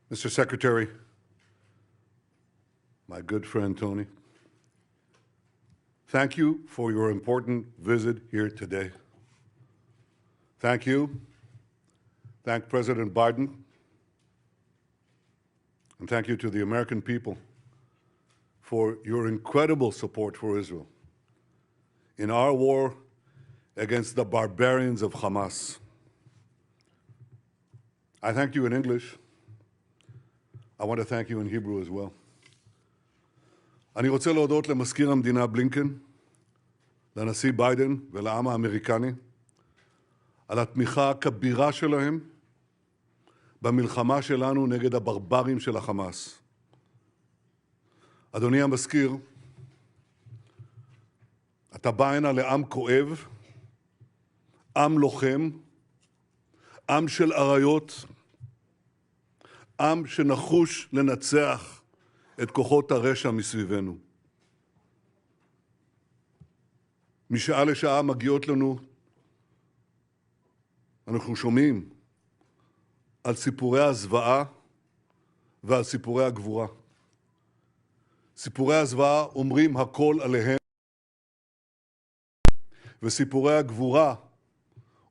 Mr. Secretary, my good friend Tony, thank you for your important visit here today. Thank you. Thank President Biden. And thank you to the American people for your incredible support for Israel in our war against the barbarians of Hamas. I thank you in English. I want to thank you in Hebrew as well. אני רוצה להודות למזכיר המדינה בלינקן, לנשיא ביידן ולעם האמריקני על התמיכה הכבירה שלהם במלחמה שלנו נגד הברברים של החמאס. אדוני המזכיר, אתה בא הנה לעם כואב, עם לוחם, עם של אריות, עם שנחוש לנצח את כוחות הרשע מסביבנו. משעה לשעה מגיעות לנו, אנחנו שומעים על סיפורי הזוועה ועל סיפורי הגבורה. סיפורי הזוועה אומרים הכל עליהם, וסיפורי הגבורה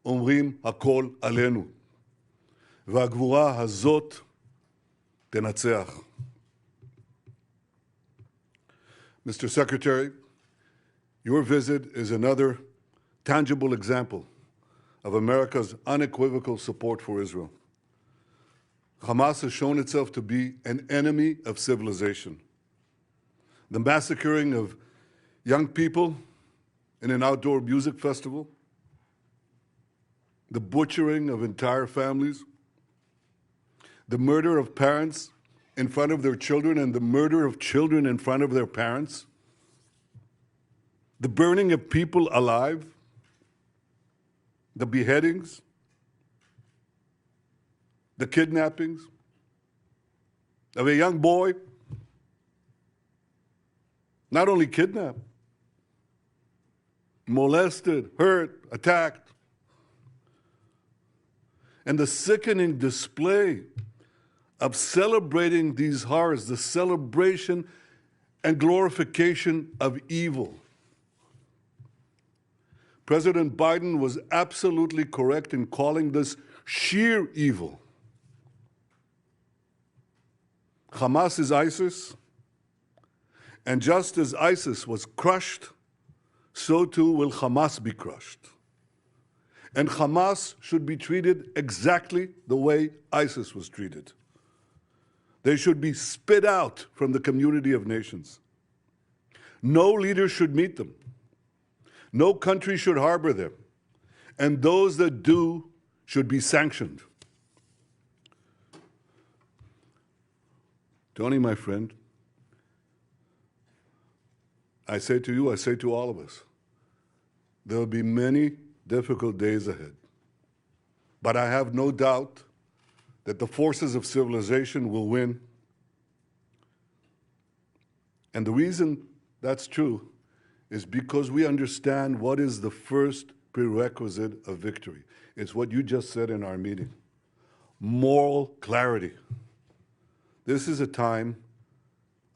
אומרים הכל עלינו. והגבורה הזאת תנצח. Mr. Secretary, your visit is another tangible example of America's unequivocal support for Israel. Hamas has shown itself to be an enemy of civilization. The massacring of young people in an outdoor music festival, the butchering of entire families, the murder of parents in front of their children and the murder of children in front of their parents, the burning of people alive, the beheadings, the kidnappings of a young boy, not only kidnapped, molested, hurt, attacked, and the sickening display of celebrating these horrors, the celebration and glorification of evil. President Biden was absolutely correct in calling this sheer evil. Hamas is ISIS, and just as ISIS was crushed, so too will Hamas be crushed. And Hamas should be treated exactly the way ISIS was treated. They should be spit out from the community of nations. No leader should meet them. No country should harbor them. And those that do should be sanctioned. Tony, my friend, I say to you, I say to all of us, there will be many difficult days ahead. But I have no doubt that the forces of civilization will win. And the reason that's true is because we understand what is the first prerequisite of victory. It's what you just said in our meeting. Moral clarity. This is a time,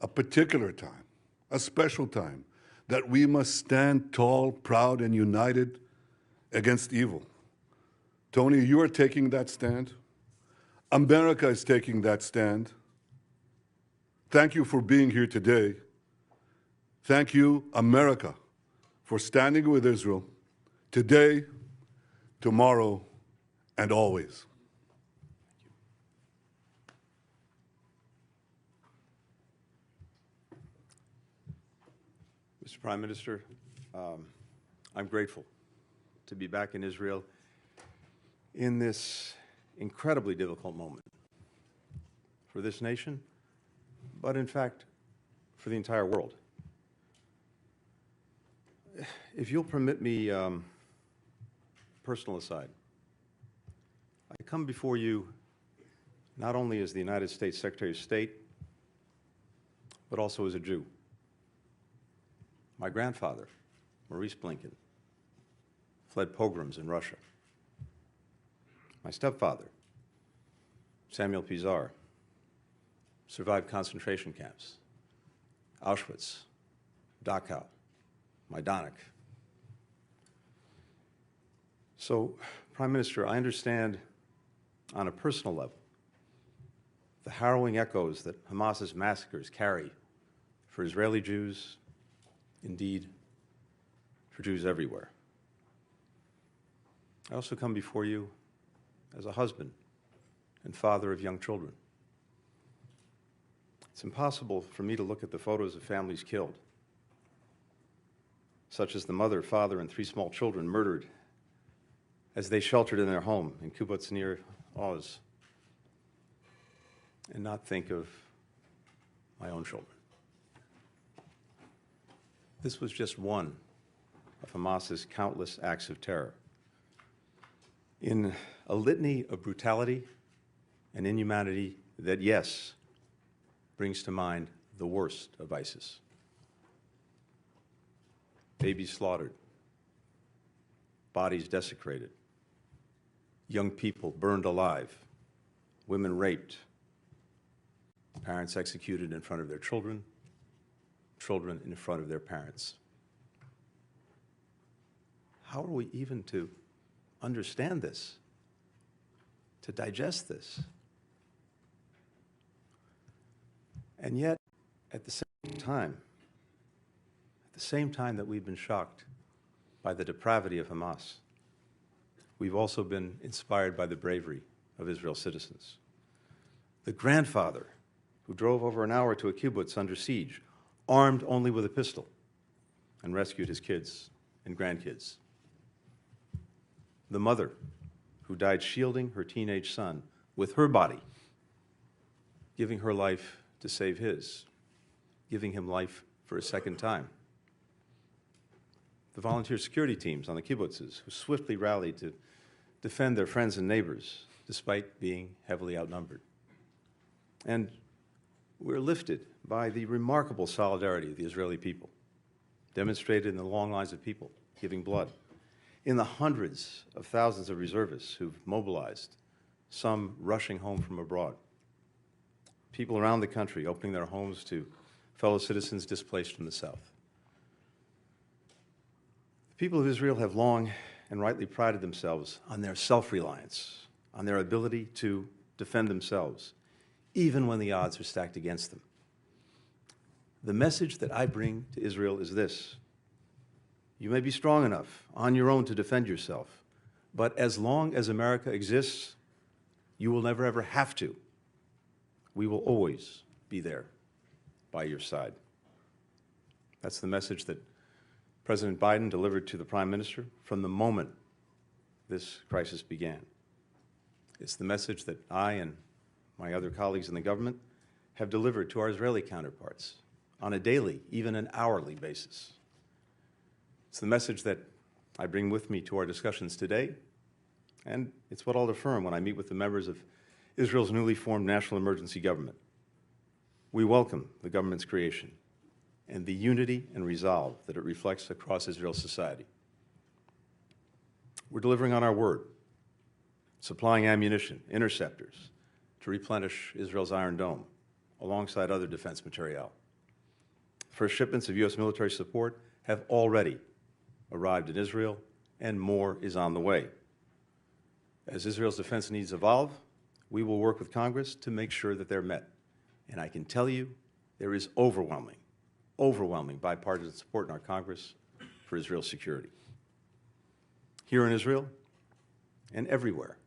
a particular time, a special time, that we must stand tall, proud, and united against evil. Tony, you are taking that stand. America is taking that stand. Thank you for being here today. Thank you, America, for standing with Israel today, tomorrow, and always. Mr. Prime Minister, I'm grateful to be back in Israel in this incredibly difficult moment for this nation, but in fact, for the entire world. If you'll permit me, personal aside, I come before you not only as the United States Secretary of State, but also as a Jew. My grandfather, Maurice Blinken, fled pogroms in Russia. My stepfather, Samuel Pizar, survived concentration camps, Auschwitz, Dachau, Majdanek. So, Prime Minister, I understand on a personal level the harrowing echoes that Hamas's massacres carry for Israeli Jews, indeed, for Jews everywhere. I also come before you as a husband and father of young children. It's impossible for me to look at the photos of families killed, such as the mother, father, and 3 small children murdered as they sheltered in their home in kibbutz near Oz, and not think of my own children. This was just one of Hamas's countless acts of terror. In a litany of brutality and inhumanity that, yes, brings to mind the worst of ISIS. Babies slaughtered, bodies desecrated, young people burned alive, women raped, parents executed in front of their children, children in front of their parents. How are we even to understand this, to digest this? And yet, at the same time that we've been shocked by the depravity of Hamas, we've also been inspired by the bravery of Israel's citizens. The grandfather who drove over an hour to a kibbutz under siege, armed only with a pistol, and rescued his kids and grandkids. The mother who died shielding her teenage son with her body, giving her life to save his, giving him life for a second time. The volunteer security teams on the kibbutzes who swiftly rallied to defend their friends and neighbors despite being heavily outnumbered. And we're lifted by the remarkable solidarity of the Israeli people, demonstrated in the long lines of people giving blood, in the hundreds of thousands of reservists who've mobilized, some rushing home from abroad, people around the country opening their homes to fellow citizens displaced from the south. The people of Israel have long and rightly prided themselves on their self-reliance, on their ability to defend themselves, even when the odds are stacked against them. The message that I bring to Israel is this: you may be strong enough on your own to defend yourself, but as long as America exists, you will never ever have to. We will always be there by your side. That's the message that President Biden delivered to the Prime Minister from the moment this crisis began. It's the message that I and my other colleagues in the government have delivered to our Israeli counterparts on a daily, even an hourly basis. It's the message that I bring with me to our discussions today, and it's what I'll affirm when I meet with the members of Israel's newly formed national emergency government. We welcome the government's creation and the unity and resolve that it reflects across Israel's society. We're delivering on our word, supplying ammunition, interceptors, to replenish Israel's Iron Dome, alongside other defense materiel. First shipments of U.S. military support have already arrived in Israel, and more is on the way. As Israel's defense needs evolve, we will work with Congress to make sure that they're met. And I can tell you, there is overwhelming bipartisan support in our Congress for Israel's security. Here in Israel and everywhere,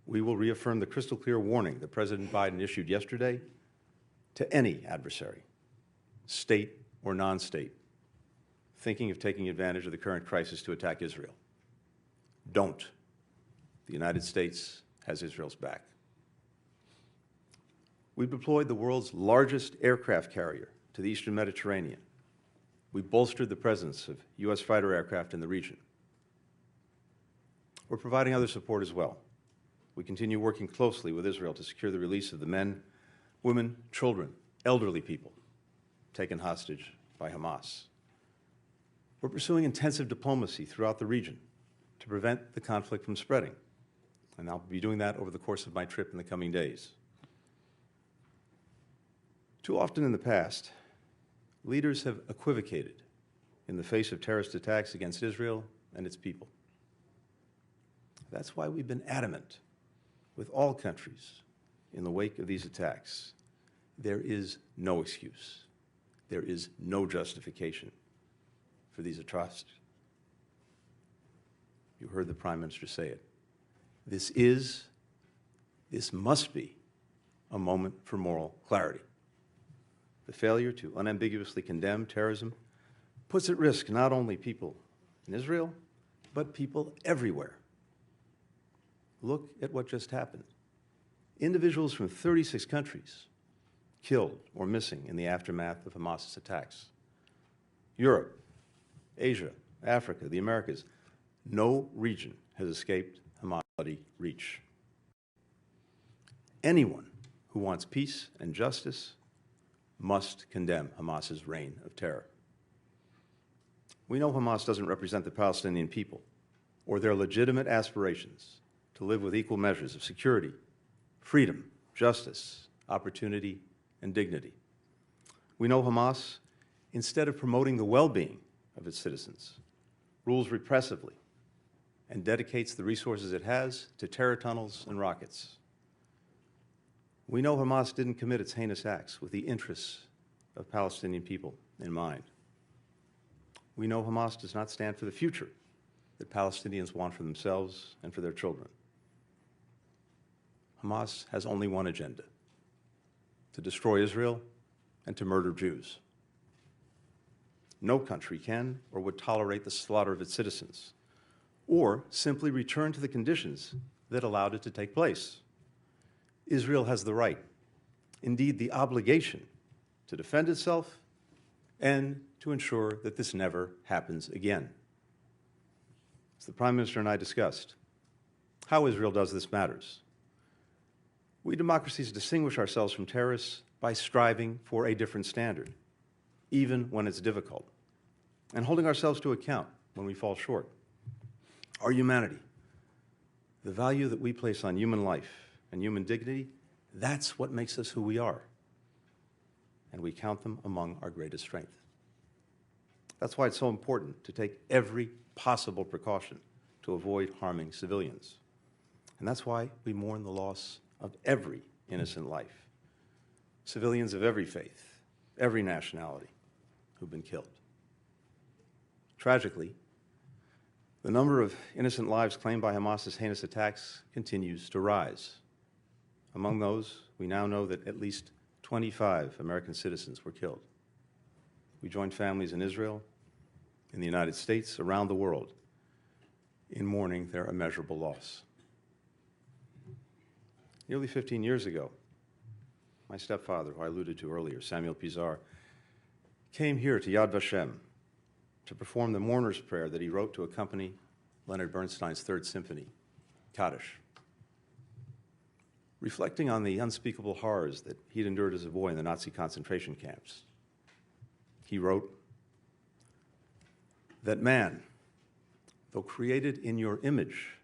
we will reaffirm the crystal clear warning that President Biden issued yesterday to any adversary, state or non-state, thinking of taking advantage of the current crisis to attack Israel. Don't. The United States has Israel's back. We've deployed the world's largest aircraft carrier to the Eastern Mediterranean. We bolstered the presence of U.S. fighter aircraft in the region. We're providing other support as well. We continue working closely with Israel to secure the release of the men, women, children, elderly people taken hostage by Hamas. We're pursuing intensive diplomacy throughout the region to prevent the conflict from spreading, and I'll be doing that over the course of my trip in the coming days. Too often in the past, leaders have equivocated in the face of terrorist attacks against Israel and its people. That's why we've been adamant with all countries in the wake of these attacks. There is no excuse. There is no justification for these atrocities. You heard the Prime Minister say it. This must be a moment for moral clarity. The failure to unambiguously condemn terrorism puts at risk not only people in Israel, but people everywhere. Look at what just happened. Individuals from 36 countries killed or missing in the aftermath of Hamas's attacks. Europe, Asia, Africa, the Americas, no region has escaped Hamas' bloody reach. Anyone who wants peace and justice must condemn Hamas's reign of terror. We know Hamas doesn't represent the Palestinian people or their legitimate aspirations to live with equal measures of security, freedom, justice, opportunity, and dignity. We know Hamas, instead of promoting the well-being of its citizens, rules repressively and dedicates the resources it has to terror tunnels and rockets. We know Hamas didn't commit its heinous acts with the interests of Palestinian people in mind. We know Hamas does not stand for the future that Palestinians want for themselves and for their children. Hamas has only one agenda: to destroy Israel and to murder Jews. No country can or would tolerate the slaughter of its citizens, or simply return to the conditions that allowed it to take place. Israel has the right, indeed the obligation, to defend itself and to ensure that this never happens again. As the Prime Minister and I discussed, how Israel does this matters. We democracies distinguish ourselves from terrorists by striving for a different standard, even when it's difficult, and holding ourselves to account when we fall short. Our humanity, the value that we place on human life and human dignity, that's what makes us who we are. And we count them among our greatest strength. That's why it's so important to take every possible precaution to avoid harming civilians. And that's why we mourn the loss of every innocent life, civilians of every faith, every nationality who've been killed. Tragically, the number of innocent lives claimed by Hamas's heinous attacks continues to rise. Among those, we now know that at least 25 American citizens were killed. We joined families in Israel, in the United States, around the world, in mourning their immeasurable loss. Nearly 15 years ago, my stepfather, who I alluded to earlier, Samuel Pizar, came here to Yad Vashem to perform the mourner's prayer that he wrote to accompany Leonard Bernstein's Third Symphony, Kaddish. Reflecting on the unspeakable horrors that he'd endured as a boy in the Nazi concentration camps, he wrote that man, though created in your image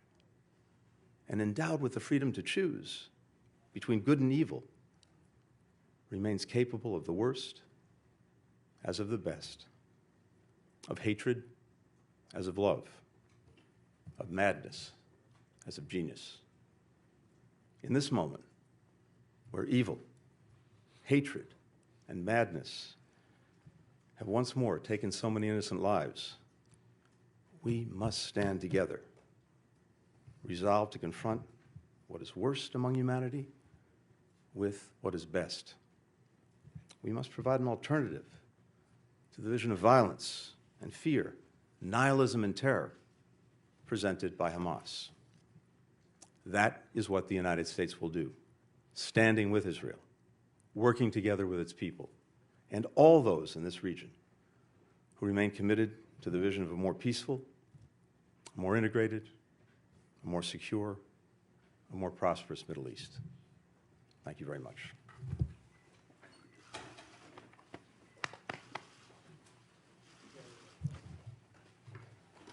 and endowed with the freedom to choose between good and evil, remains capable of the worst as of the best, of hatred as of love, of madness as of genius. In this moment, where evil, hatred, and madness have once more taken so many innocent lives, we must stand together, resolved to confront what is worst among humanity with what is best. We must provide an alternative to the vision of violence and fear, nihilism and terror presented by Hamas. That is what the United States will do, standing with Israel, working together with its people, and all those in this region who remain committed to the vision of a more peaceful, a more integrated, a more secure, a more prosperous Middle East. Thank you very much.